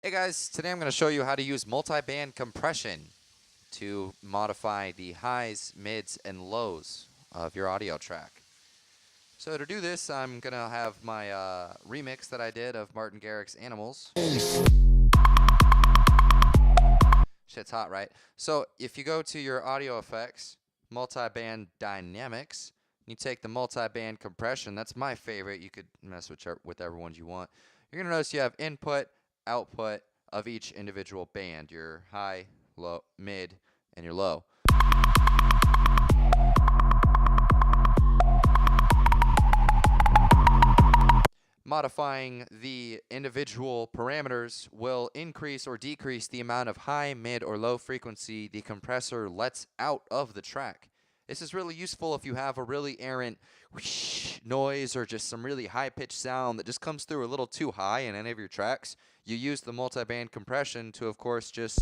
Hey guys, today I'm going to show you how to use multiband compression to modify the highs, mids, and lows of your audio track. So to do this, I'm going to have my remix that I did of Martin Garrix's Animals. Shit's hot, right? So if you go to your audio effects, Multiband Dynamics, you take the multiband compression. That's my favorite. You could mess with whichever ones you want. You're going to notice you have input, output of each individual band, your high, low, mid, and your low. Modifying the individual parameters will increase or decrease the amount of high, mid, or low frequency the compressor lets out of the track. This is really useful if you have a really errant whoosh noise or just some really high-pitched sound that just comes through a little too high in any of your tracks. You use the multiband compression to, of course, just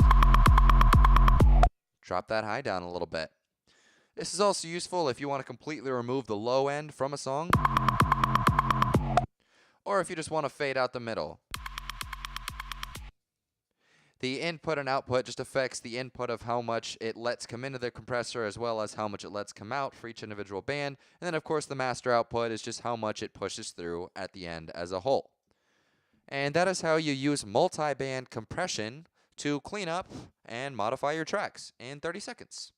drop that high down a little bit. This is also useful if you want to completely remove the low end from a song, or if you just want to fade out the middle. The input and output just affects the input of how much it lets come into the compressor as well as how much it lets come out for each individual band. And then, of course, the master output is just how much it pushes through at the end as a whole. And that is how you use multiband compression to clean up and modify your tracks in 30 seconds.